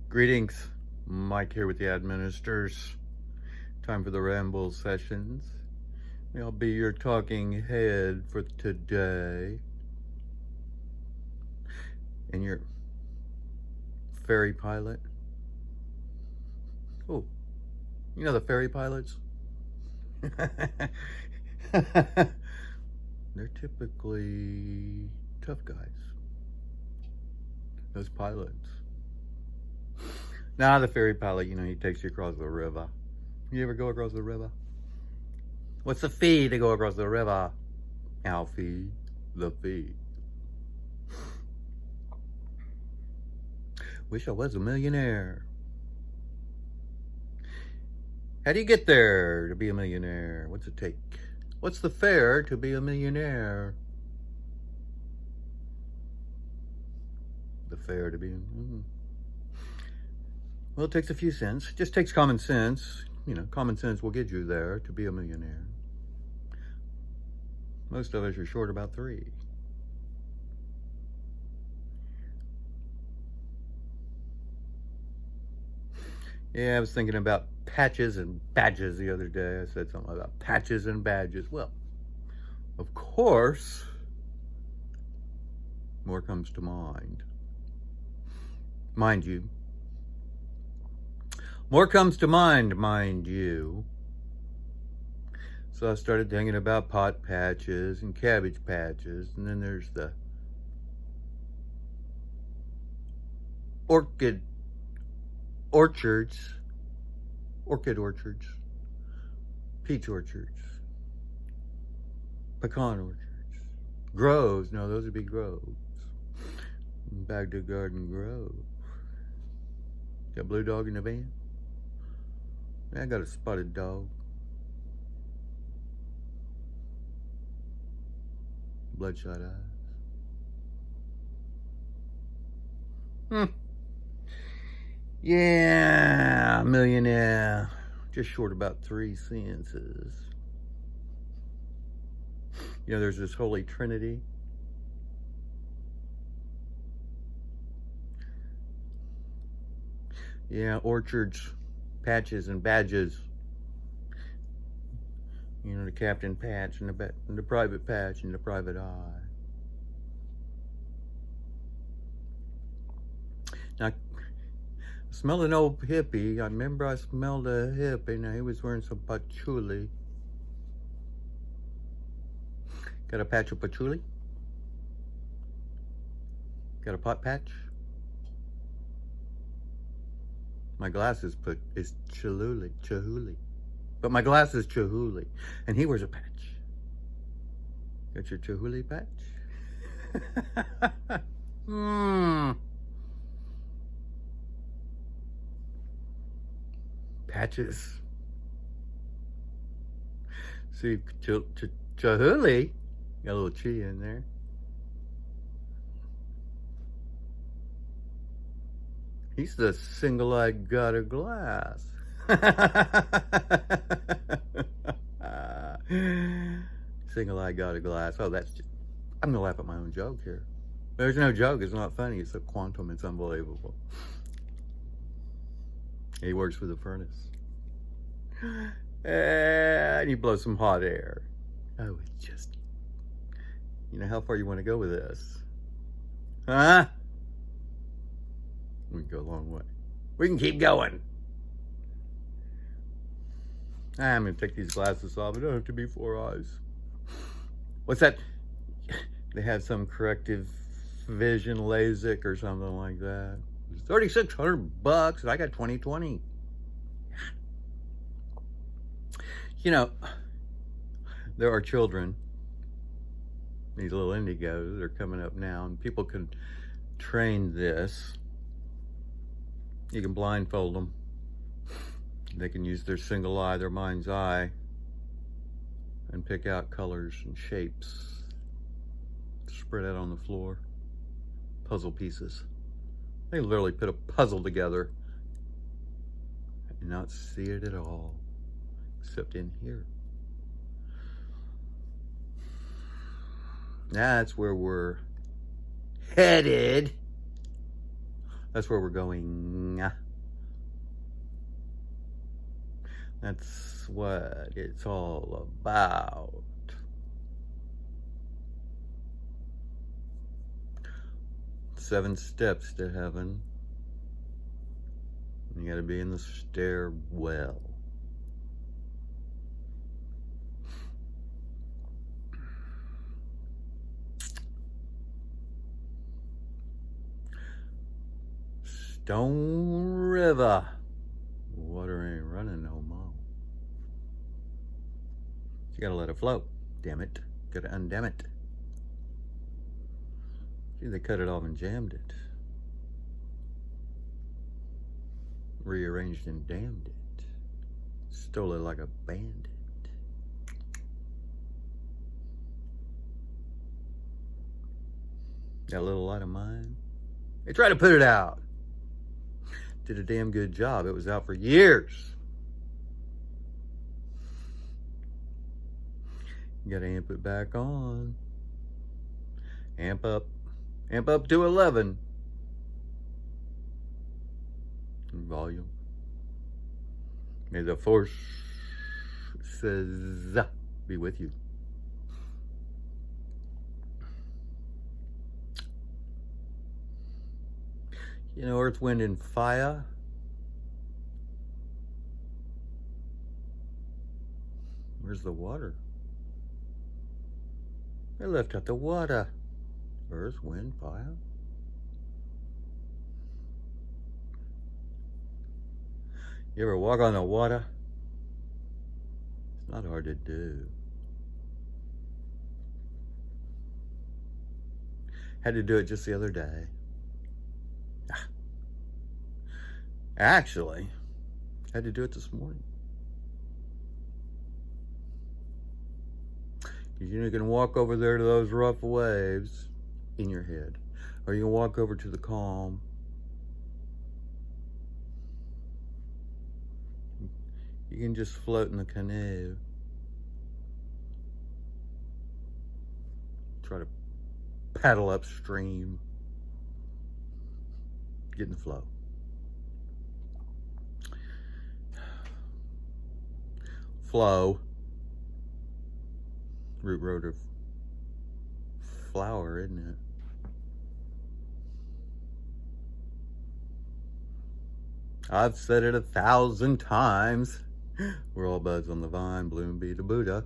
Greetings, Mike here with the Administers. Time for the Ramble Sessions. I'll be your talking head for today. And your ferry pilot. Oh, you know the ferry pilots? They're typically tough guys. Those pilots. Now the ferry pilot, he takes you across the river. You ever go across the river? What's the fee to go across the river? Alfie, the fee. Wish I was a millionaire. How do you get there to be a millionaire? What's it take? What's the fare to be a millionaire? The fare to be... Well, it takes a few cents. It just takes common sense. Common sense will get you there to be a millionaire. Most of us are short about 3. Yeah, I was thinking about patches and badges the other day. I said something about patches and badges. Well, of course, more comes to mind. Mind you. More comes to mind you. So I started thinking about pot patches and cabbage patches, and then there's the orchid orchards, peach orchards, pecan orchards, groves. No, those would be groves. Baghdad Garden Grove. Got a blue dog in the van? I got a spotted dog. Bloodshot eyes. Yeah, millionaire. Just short about 3 senses. There's this Holy Trinity. Yeah, orchards, patches, and badges. The captain patch and the private patch and the private eye. Now, I smelled an old hippie. I remember I smelled a hippie. Now, he was wearing some patchouli. Got a patch of patchouli? Got a pot patch? My glass is Chihuly. But my glass is Chihuly. And he wears a patch. Got your Chihuly patch? Patches. See, Chihuly. Got a little chi in there. He's the single-eyed god of glass. Single-eyed god of glass. Oh, I'm gonna laugh at my own joke here. There's no joke. It's not funny. It's a quantum. It's unbelievable. He works for the furnace. And he blows some hot air. Oh, it's just... how far you want to go with this? Huh? We can go a long way. We can keep going. I'm going to take these glasses off. I don't have to be 4 eyes. What's that? They have some corrective vision LASIK or something like that. It's $3,600 and I got 20/20. There are children, these little indigos, they're coming up now, and people can train this. You can blindfold them. They can use their single eye, their mind's eye, and pick out colors and shapes. Spread out on the floor. Puzzle pieces. They literally put a puzzle together and not see it at all, except in here. That's where we're headed. That's where we're going. thing. That's what it's all about. Seven steps to heaven. You gotta be in the stairwell. Stone River. Water ain't running no more. You gotta let it flow. Damn it. Gotta undam it. See, they cut it off and jammed it. Rearranged and damned it. Stole it like a bandit. That little light of mine, they tried to put it out. Did a damn good job. It was out for years. You gotta amp it back on. Amp up to 11. In volume. May the force says be with you. You know, earth, wind, and fire. Where's the water? They left out the water. Earth, wind, fire. You ever walk on the water? It's not hard to do. Had to do it just the other day. Actually, had to do it this morning. You can walk over there to those rough waves in your head, or you can walk over to the calm. You can just float in the canoe. Try to paddle upstream. Get in the flow. Flow. Root word of flower, isn't it? I've said it 1,000 times. We're all buds on the vine, bloom be the Buddha.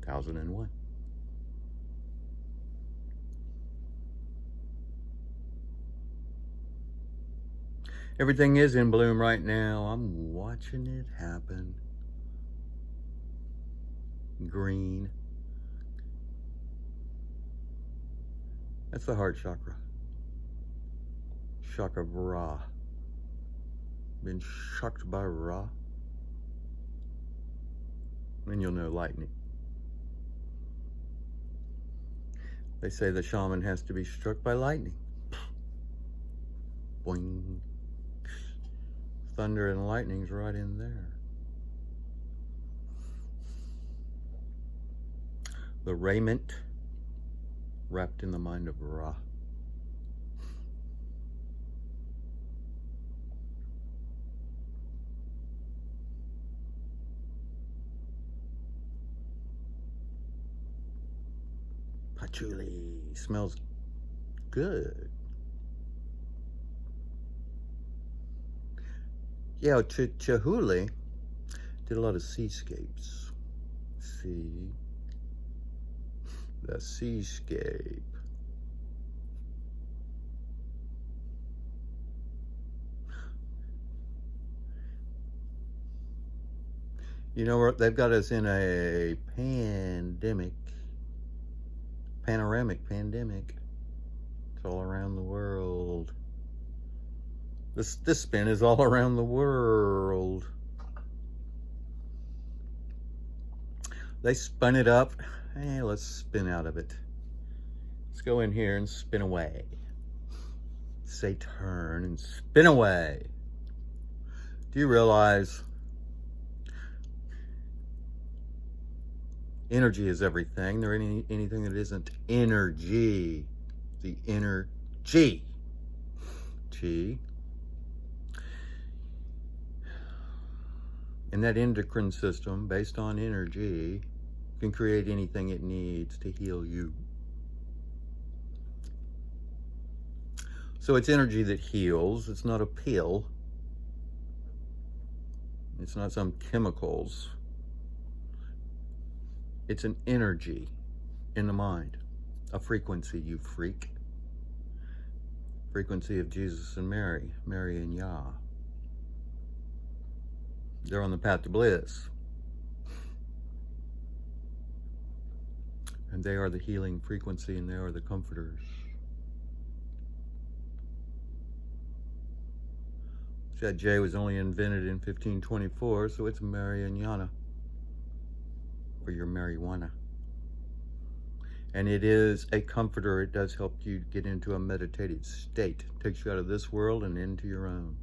1001. Everything is in bloom right now. I'm watching it happen. Green. That's the heart chakra. Chakra of Ra. Been shocked by Ra. Then you'll know lightning. They say the shaman has to be struck by lightning. Boing. Thunder and lightning's right in there. The raiment wrapped in the mind of Ra. Patchouli smells good. Yeah, Chihuly did a lot of seascapes. See? The seascape. You know, they've got us in a panoramic pandemic. It's all around the world. This spin is all around the world. They spun it up. Hey, let's spin out of it. Let's go in here and spin away. Say turn and spin away. Do you realize energy is everything? There ain't anything that isn't energy. The inner Chi. Chi. And that endocrine system, based on energy, can create anything it needs to heal you. So it's energy that heals. It's not a pill. It's not some chemicals. It's an energy in the mind, a frequency, you freak. Frequency of Jesus and Mary, Mary and Yah. They're on the path to bliss. And they are the healing frequency, and they are the comforters. That J was only invented in 1524, so it's Mariana for your marijuana. And it is a comforter. It does help you get into a meditative state. It takes you out of this world and into your own.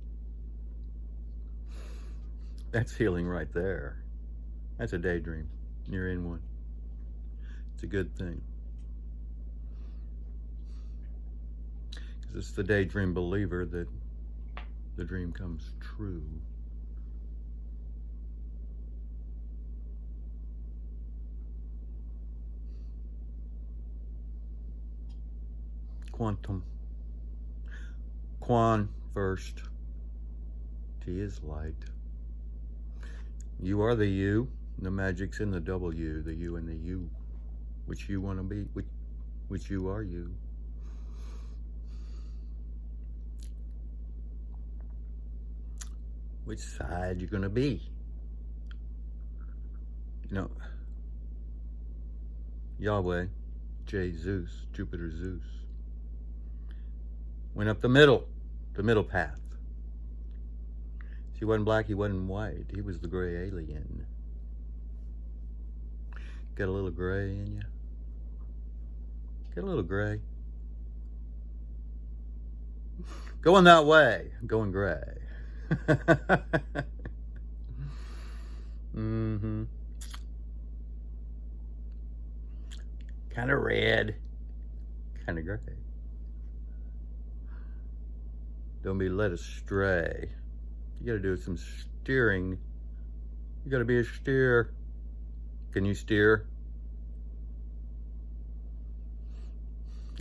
That's healing right there. That's a daydream. You're in one. It's a good thing. Because it's the daydream believer that the dream comes true. Quantum. Quan first. T is light. You are the you. The magic's in the W, the you and the you. Which you want to be, which you are you. Which side you're going to be. You know, Yahweh, Zeus, Jupiter Zeus, went up the middle path. He wasn't black, he wasn't white. He was the gray alien. Got a little gray in you? Got a little gray? Going that way, going gray. Mm-hmm. Kind of red, kind of gray. Don't be led astray. You got to do some steering. You got to be a steer. Can you steer?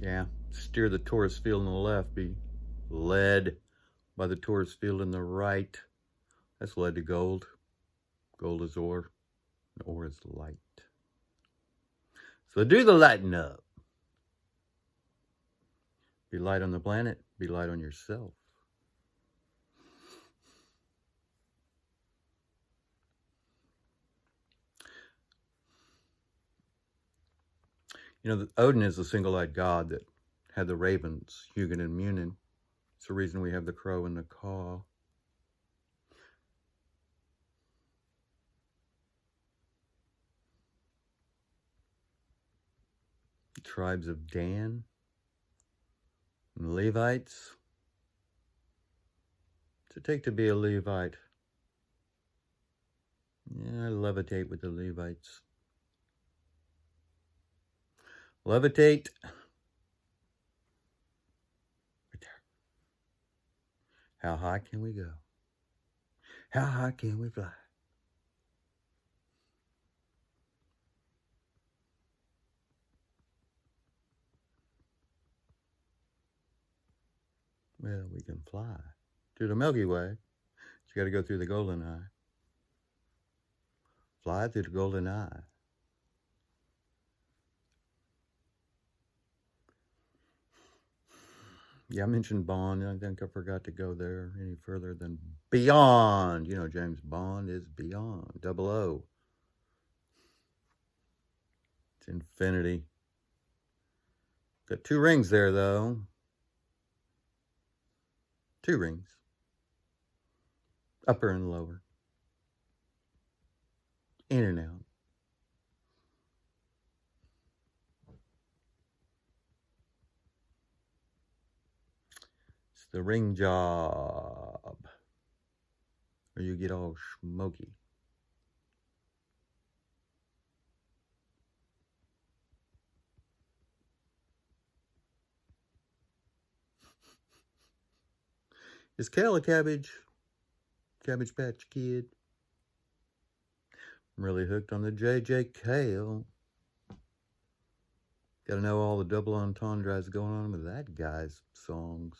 Yeah. Steer the Taurus field on the left. Be led by the Taurus field in the right. That's led to gold. Gold is ore. And ore is light. So do the lighting up. Be light on the planet. Be light on yourself. You know, Odin is the single-eyed god that had the ravens, Hugin and Munin. It's the reason we have the crow and the caw. The tribes of Dan and the Levites. What's it take to be a Levite? Yeah, I levitate with the Levites. Levitate. Right there. How high can we go? How high can we fly? Well, we can fly to the Milky Way. You got to go through the Golden Eye. Fly through the Golden Eye. Yeah, I mentioned Bond. I think I forgot to go there any further than beyond. You know, James Bond is beyond. 00. It's infinity. Got 2 rings there, though. 2 rings. Upper and lower. In and out. It's the ring job. Or you get all smoky. Is kale a cabbage? Cabbage Patch Kid? I'm really hooked on the J.J. Kale. Gotta know all the double entendres going on with that guy's songs.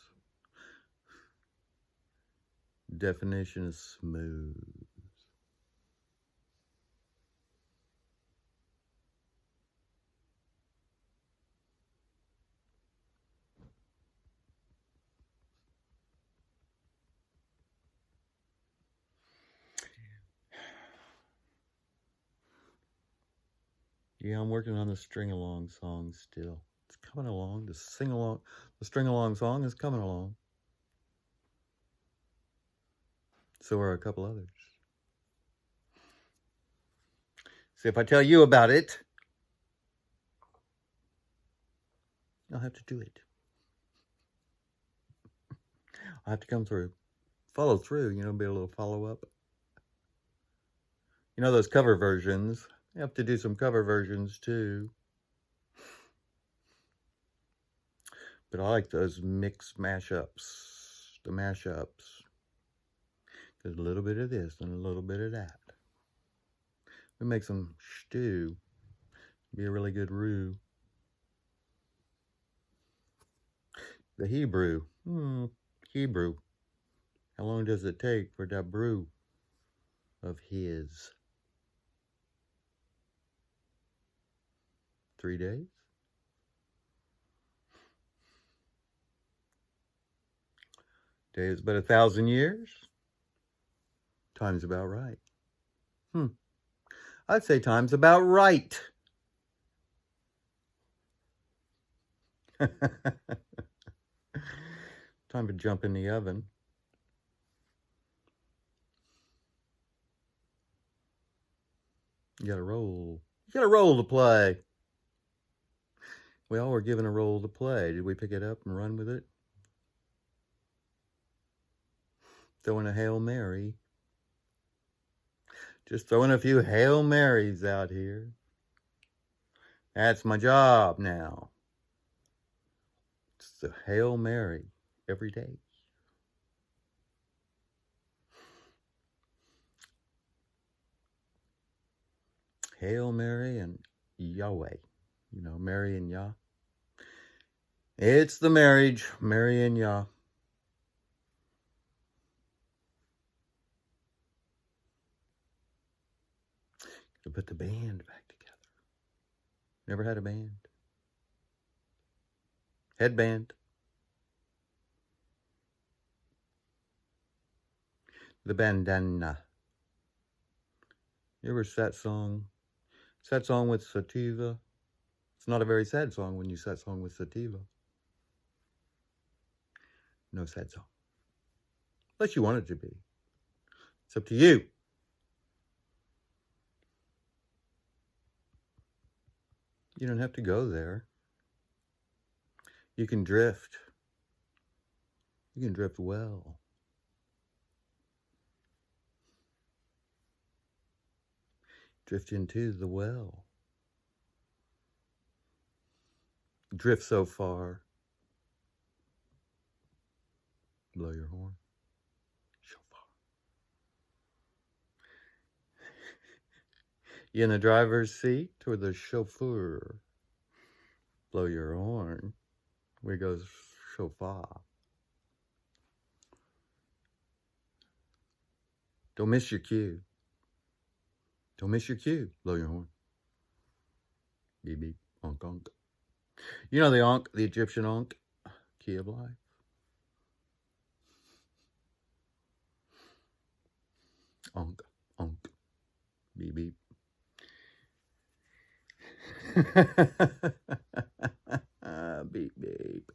Definition is smooth. Yeah, I'm working on the string-along song still. It's coming along. The sing-along, the string-along song is coming along. So are a couple others. See, if I tell you about it, I'll have to do it. I'll have to come through. Follow through, you know, be a little follow-up. You know those cover versions? You have to do some cover versions too. But I like those mix mashups, the mashups. There's a little bit of this and a little bit of that. We make some stew. Be a really good roux. The Hebrew. Hebrew. How long does it take for that brew of his? 3 days? Days but 1,000 years? Time's about right. I'd say time's about right. Time to jump in the oven. You gotta roll. You gotta roll to play. We all were given a role to play. Did we pick it up and run with it? Throwing a Hail Mary. Just throwing a few Hail Marys out here. That's my job now. It's the Hail Mary every day. Hail Mary and Yahweh. You know, Mary and Yah. It's the marriage, Mary and Yah. To put the band back together. Never had a band. Headband. The bandana. You ever sad song? Sad song with sativa? It's not a very sad song when you sad song with sativa. No sad song. Unless you want it to be. It's up to you. You don't have to go there. You can drift. You can drift well. Drift into the well. Drift so far. Blow your horn. Shofar. You in the driver's seat or the chauffeur? Blow your horn. Where goes shofar? Don't miss your cue. Don't miss your cue. Blow your horn. Beep beep. Onk onk. You know the onk, the Egyptian onk? Key of life. Onk onk. Beep beep. Beep beep.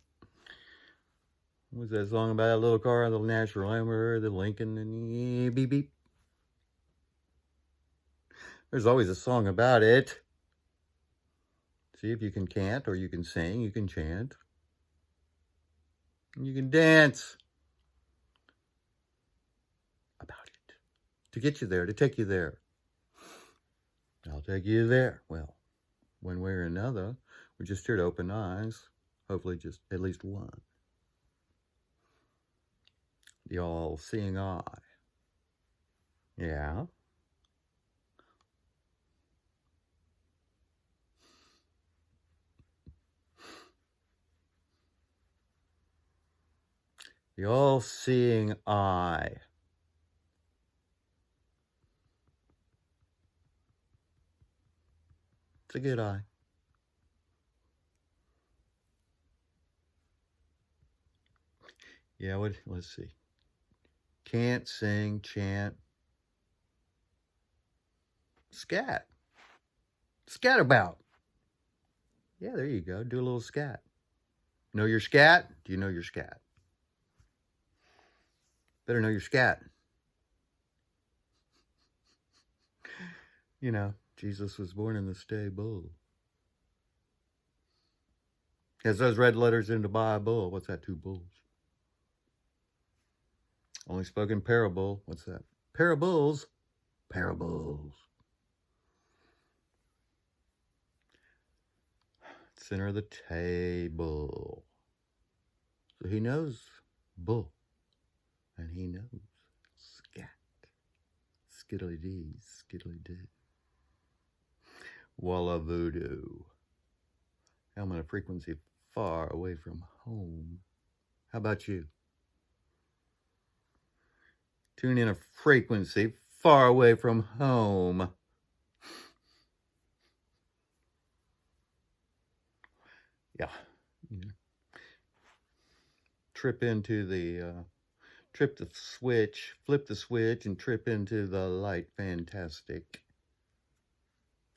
What was that song about? A little car, the National Hammer, the Lincoln, and beep beep. There's always a song about it. See if you can chant, or you can sing, you can chant. And you can dance about it. To get you there, to take you there. I'll take you there. Well, one way or another, we're just here to open eyes. Hopefully just at least one. The all-seeing eye. Yeah. The all-seeing eye. It's a good eye. Yeah, let's see. Can't sing, chant. Scat. Scat about. Yeah, there you go. Do a little scat. Know your scat? Do you know your scat? Better know your scat. You know, Jesus was born in the stable. Has those red letters in the Bible. What's that? 2 bulls. Only spoken parable. What's that? Parables. Parables. Center of the table. So he knows bull. And he knows scat. Skiddly dee, skiddly doo. Walla voodoo. I'm on a frequency far away from home. How about you? Tune in a frequency far away from home. Yeah. Trip into the, flip the switch and trip into the light. Fantastic.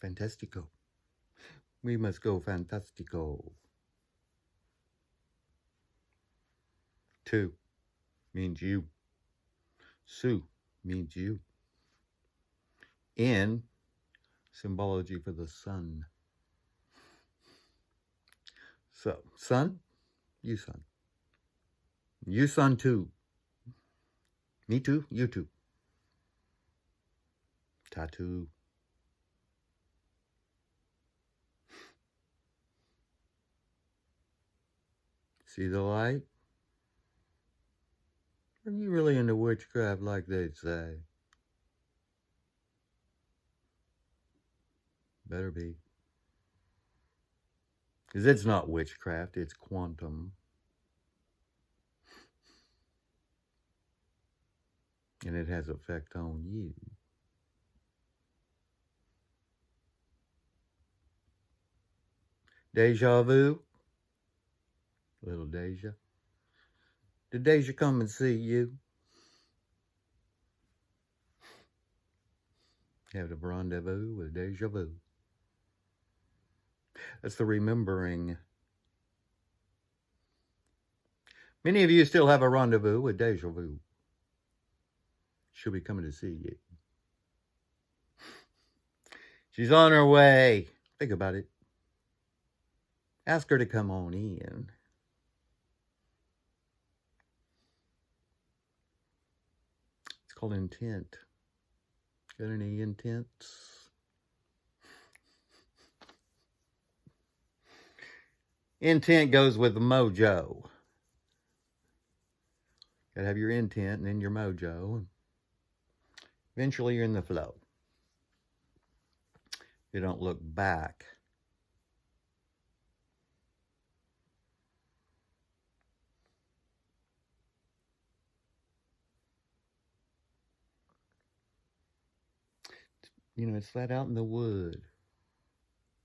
Fantastico. We must go fantastico. 2 means you. Su means you. N, symbology for the sun. So, sun, you sun. You sun too. Me too, you too. Tattoo. See the light? Are you really into witchcraft like they say? Better be. Because it's not witchcraft, it's quantum. And it has effect on you. Deja vu? Little Deja. Did Deja come and see you? Have a rendezvous with Deja vu. That's the remembering. Many of you still have a rendezvous with Deja vu. She'll be coming to see you. She's on her way. Think about it. Ask her to come on in. It's called intent. Got any intents? Intent goes with mojo. Gotta have your intent and then your mojo. Eventually you're in the flow. You don't look back. You know, it's that out in the wood.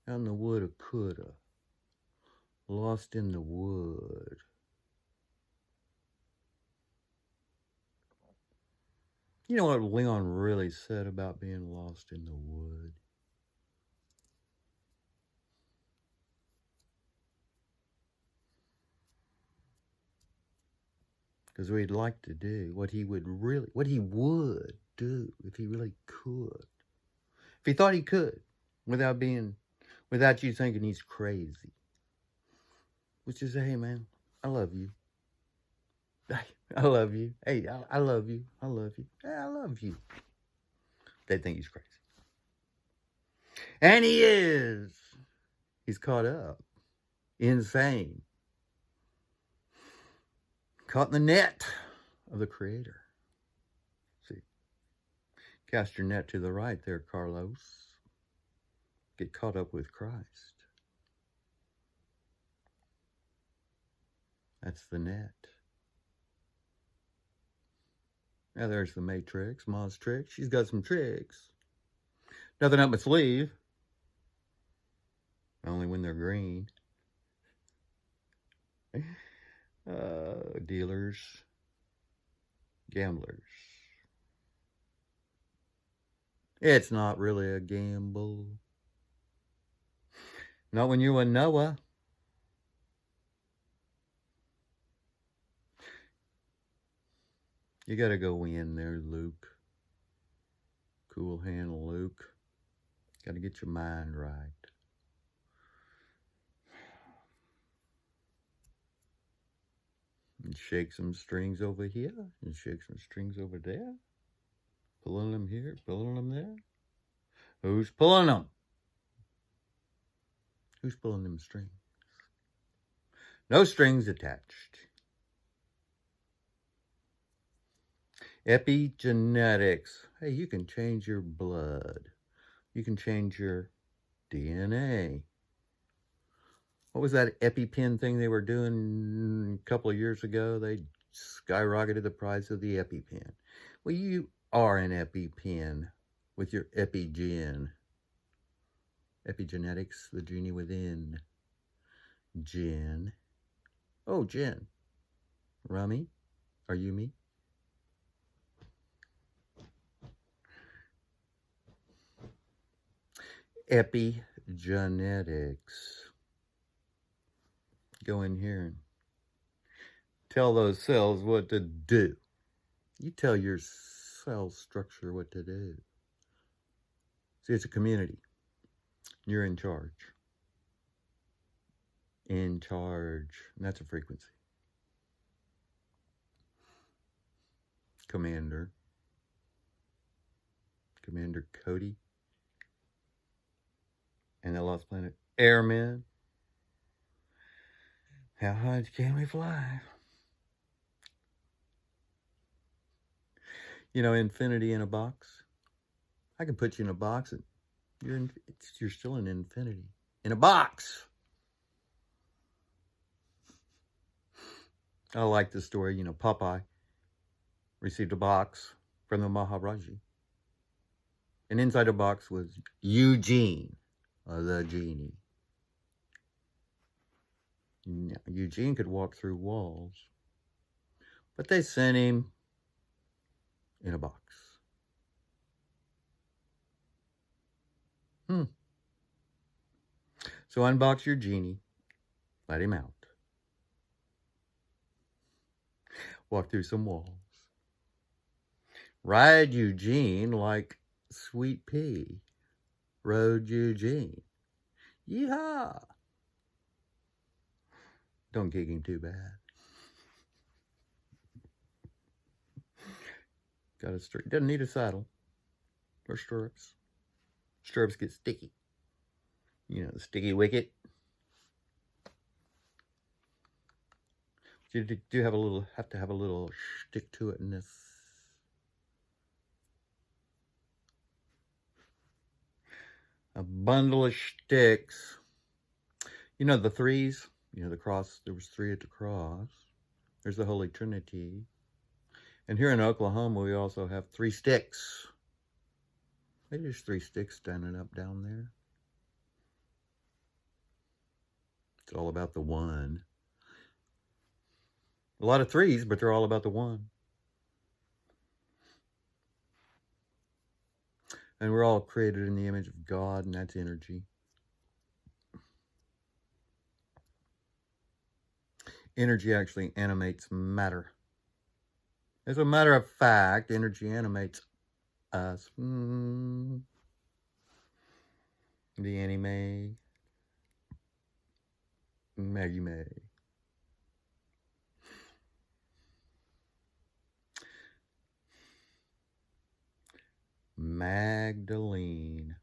Out in the wood of coulda. Lost in the wood. You know what Leon really said about being lost in the wood? Because what he'd like to do, what he would do if he really could. If he thought he could, without you thinking he's crazy. Which is, hey man, I love you. I love you. Hey, I love you. I love you. Hey, I love you. They think he's crazy. And he is. He's caught up. Insane. Caught in the net. of the Creator. See, cast your net to the right there, Carlos. Get caught up with Christ. That's the net. Now there's the Matrix, Ma's trick. She's got some tricks. Nothing up my sleeve. Only when they're green. Dealers, gamblers. It's not really a gamble. Not when you and Noah. You gotta go in there, Luke. Cool hand, Luke. Gotta get your mind right. And shake some strings over here, and shake some strings over there. Pulling them here, pulling them there. Who's pulling them? Who's pulling them strings? No strings attached. Epigenetics. Hey, you can change your blood. You can change your DNA. What was that EpiPen thing they were doing a couple of years ago? They skyrocketed the price of the EpiPen. Well, you are an EpiPen with your EpiGen. Epigenetics, the genie within. Gen. Oh, Jen. Rummy, are you me? Epigenetics. Go in here and tell those cells what to do. You tell your cell structure what to do. See, it's a community. You're in charge. In charge. And that's a frequency. Commander. Commander Cody. And the Lost Planet Airmen. How high can we fly? You know, infinity in a box. I can put you in a box and you're still in infinity. In a box. I like the story, you know, Popeye received a box from the Maharaji. And inside the box was Eugene, the genie. Now, Eugene could walk through walls, but they sent him in a box. So unbox your genie, let him out. Walk through some walls. Ride Eugene like Sweet Pea rode Eugene. Yeehaw! Don't gig him too bad. Got a straight. Doesn't need a saddle or stirrups. Stirrups get sticky. You know, the sticky wicket. You do have to have a little stick to it in this. A bundle of sticks. You know the threes? You know the cross, there was three at the cross. There's the Holy Trinity. And here in Oklahoma, we also have 3 sticks. Maybe there's 3 sticks standing up down there. It's all about the one. A lot of 3s, but they're all about the one. And we're all created in the image of God, and that's energy. Energy actually animates matter. As a matter of fact, energy animates us. The anime. Maggie May. Magdalene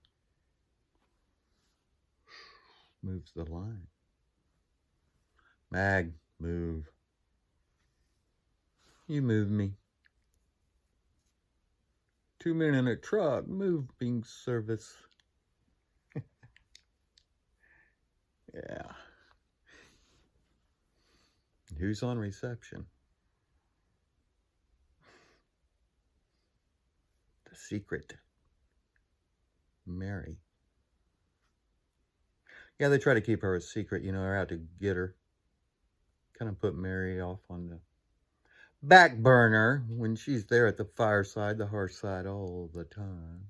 moves the line. Mag, move. You move me. 2 men in a truck, moving service. Yeah. Who's on reception? The secret. Mary. Yeah, they try to keep her a secret, you know, they're out to get her. Kind of put Mary off on the back burner when she's there at the fireside, the hearth side all the time.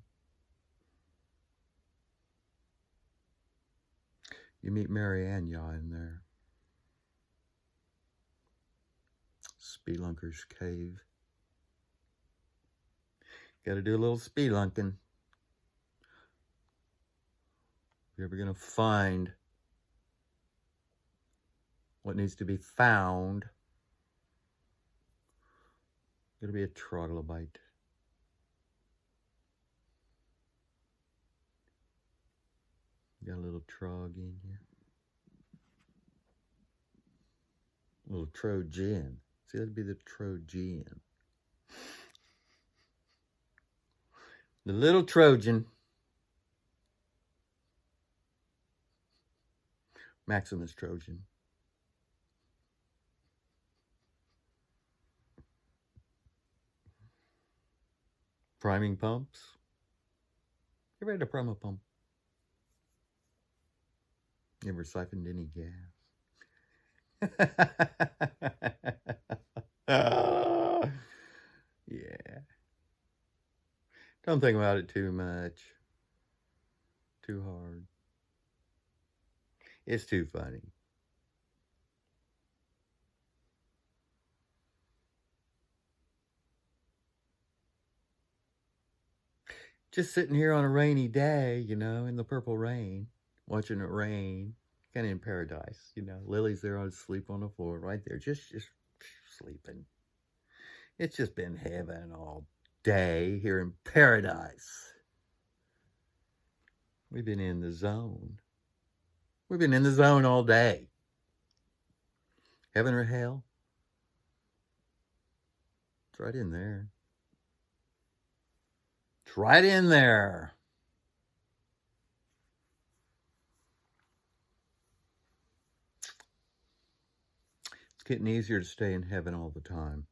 You meet Mary and Ya in there. Spelunker's cave. Got to do a little spelunking. If you're ever going to find what needs to be found, it'll be a troglodyte. Got a little trog in here. A little Trojan. See, that'd be the Trojan. The little Trojan. Maximus Trojan. Priming pumps. You ready to prime a pump? You ever siphoned any gas? Yeah. Don't think about it too much. Too hard. It's too funny. Just sitting here on a rainy day, you know, in the purple rain, watching it rain, kind of in paradise, you know. Lily's there on sleep on the floor, right there, just sleeping. It's just been heaven all day here in paradise. We've been in the zone. We've been in the zone all day. Heaven or hell? It's right in there. It's right in there. It's getting easier to stay in heaven all the time.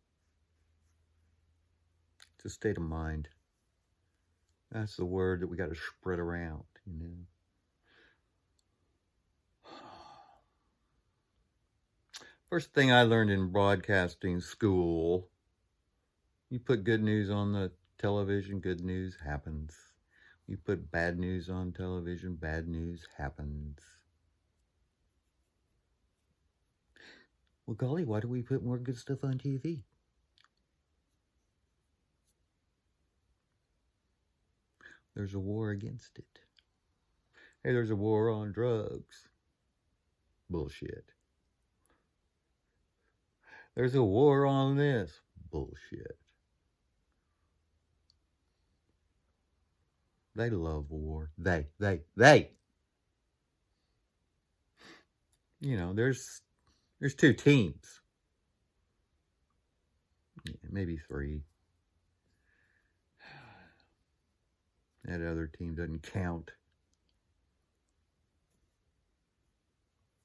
It's a state of mind. That's the word that we got to spread around, you know. First thing I learned in broadcasting school, you put good news on the television, good news happens. You put bad news on television, bad news happens. Well, golly, why do we put more good stuff on TV? There's a war against it. Hey, there's a war on drugs. Bullshit. There's a war on this. Bullshit. They love war. They. You know, there's two teams. Yeah, maybe three. That other team doesn't count.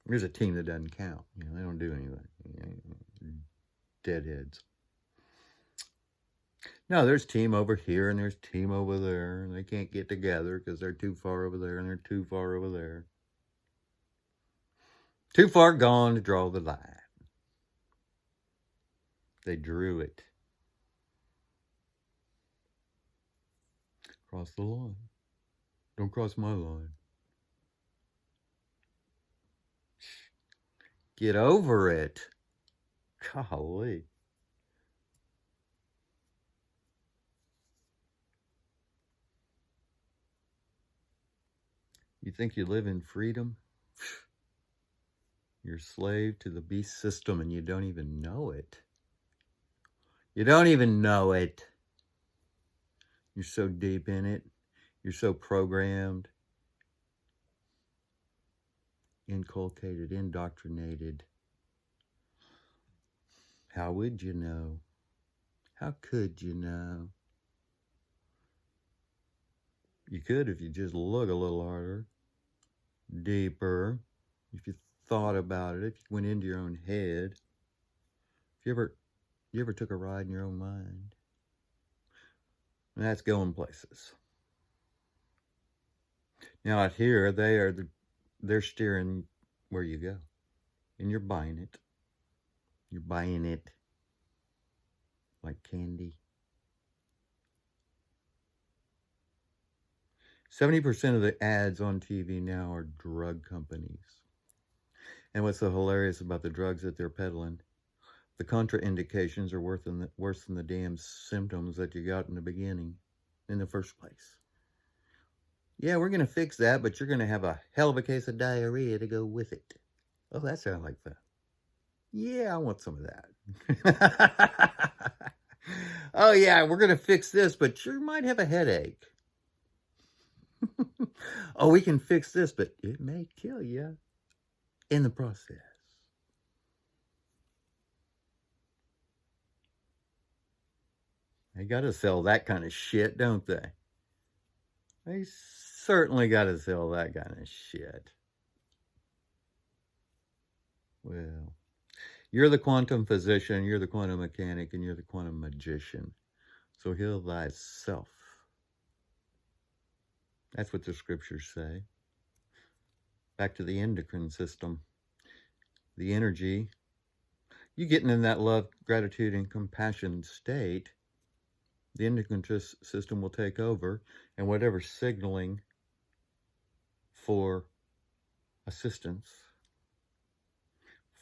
There's a team that doesn't count. You know, they don't do anything. You know, deadheads. No, there's team over here and there's team over there, and they can't get together because they're too far over there and they're too far over there. Too far gone to draw the line. They drew it. Cross the line. Don't cross my line. Get over it. Golly. You think you live in freedom? You're a slave to the beast system and you don't even know it. You don't even know it. You're so deep in it. You're so programmed, inculcated, indoctrinated. How would you know? How could you know? You could if you just look a little harder, deeper, if you thought about it, if you went into your own head. If you ever took a ride in your own mind? That's going places. Now out here, they're steering where you go, and you're buying it. You're buying it like candy. 70% of the ads on TV now are drug companies. And what's so hilarious about the drugs that they're peddling? The contraindications are worse than the damn symptoms that you got in the beginning, in the first place. Yeah, we're going to fix that, but you're going to have a hell of a case of diarrhea to go with it. Oh, that sounds like fun. Yeah, I want some of that. Oh, yeah, we're going to fix this, but you might have a headache. Oh, we can fix this, but it may kill you in the process. They got to sell that kind of shit, don't they? They certainly got to sell that kind of shit. Well, you're the quantum physician, you're the quantum mechanic, and you're the quantum magician. So heal thyself. That's what the scriptures say. Back to the endocrine system. The energy, you getting in that love, gratitude, and compassion state, the endocrine system will take over, and whatever signaling for assistance,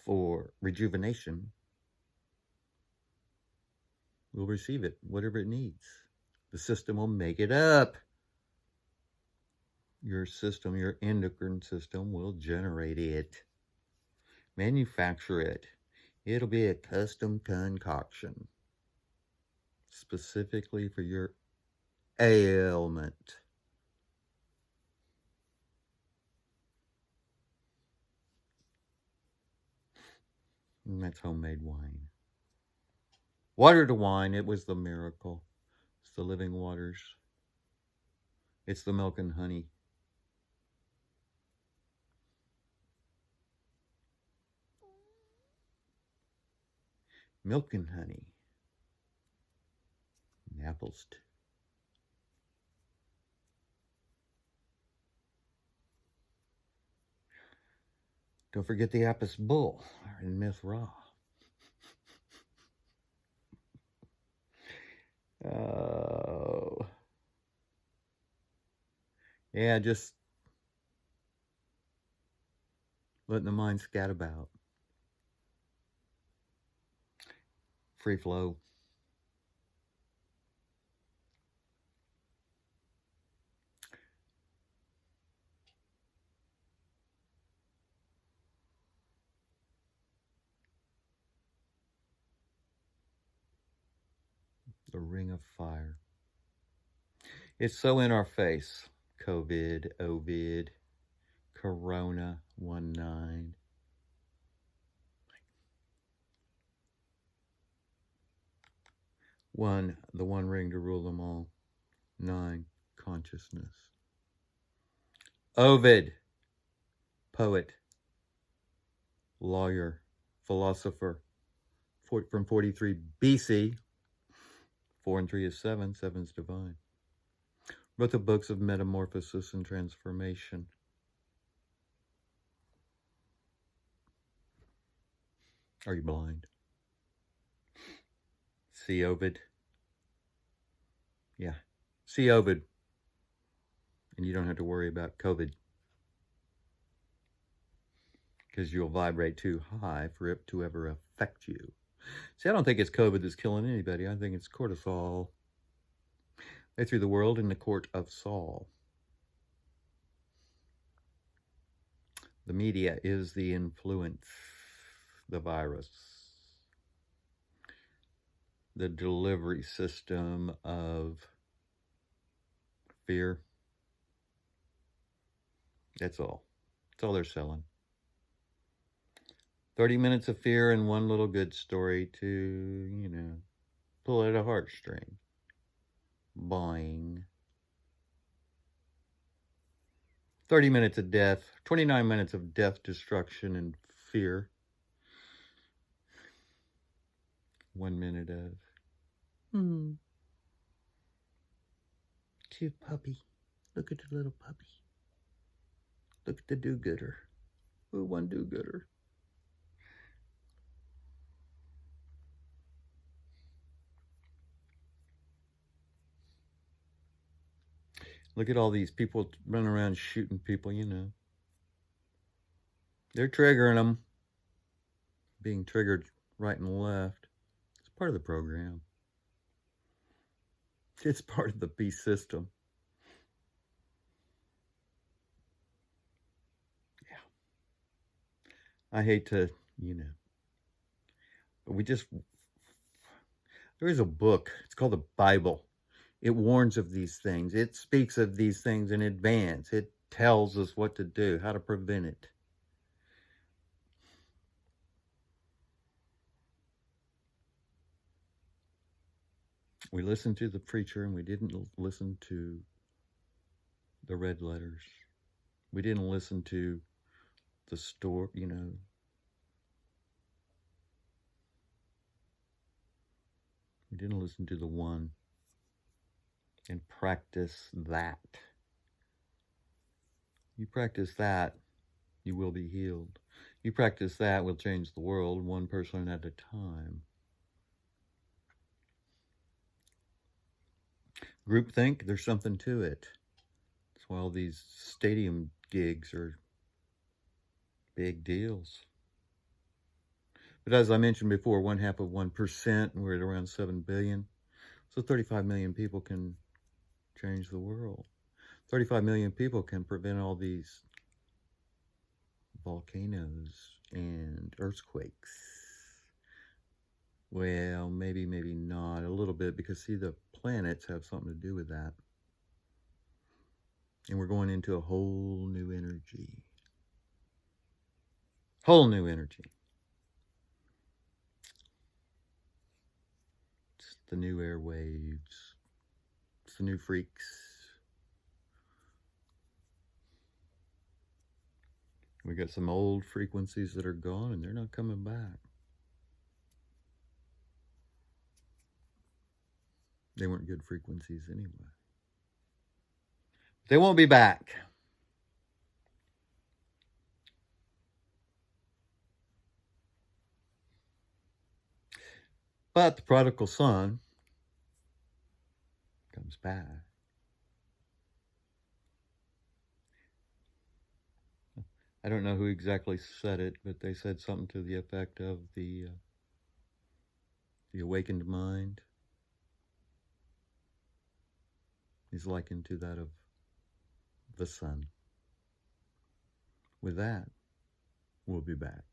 for rejuvenation, will receive it, whatever it needs. The system will make it up. Your system, your endocrine system, will generate it, manufacture it. It'll be a custom concoction specifically for your ailment. And that's homemade wine. Water to wine, it was the miracle. It's the living waters. It's the milk and honey. Milk and honey. And apples too. Don't forget the Apis bull and myth raw. Oh. Yeah, just letting the mind scat about. Free flow. The ring of fire. It's so in our face. COVID, Ovid, Corona 19. One, the one ring to rule them all. 9, consciousness. Ovid, poet, lawyer, philosopher, from 43 BC. 4 and 3 is 7, 7 is divine. Wrote the books of metamorphosis and transformation. Are you blind? See Ovid? Yeah. See Ovid. And you don't have to worry about COVID, because you'll vibrate too high for it to ever affect you. See, I don't think it's COVID that's killing anybody. I think it's cortisol. They threw the world in the court of Saul. The media is the influence, the virus, the delivery system of fear. That's all. That's all they're selling. 30 minutes of fear and one little good story to, Pull at a heartstring. Boing. 30 minutes of death. 29 minutes of death, destruction, and fear. 1 minute of... Cute puppy. Look at the little puppy. Look at the do-gooder. Ooh, one do-gooder. Look at all these people running around shooting people, you know. They're triggering them. Being triggered right and left. It's part of the program. It's part of the beast system. Yeah. I hate to, you know. But there is a book. It's called the Bible. It warns of these things. It speaks of these things in advance. It tells us what to do, how to prevent it. We listened to the preacher and we didn't listen to the red letters. We didn't listen to the store, you know. We didn't listen to the one and practice that. You practice that, you will be healed. You practice that, will change the world one person at a time. Groupthink, there's something to it. That's why all these stadium gigs are big deals. But as I mentioned before, 1/2 of 1%, we're at around 7 billion. So 35 million people can change the world. 35 million people can prevent all these volcanoes and earthquakes. Well, maybe not a little bit, because see, the planets have something to do with that. And we're going into a whole new energy. Whole new energy. It's the new airwaves. It's the new freaks. We got some old frequencies that are gone and they're not coming back. They weren't good frequencies anyway. They won't be back. But the prodigal son comes back. I don't know who exactly said it, but they said something to the effect of the awakened mind is likened to that of the sun. With that, we'll be back.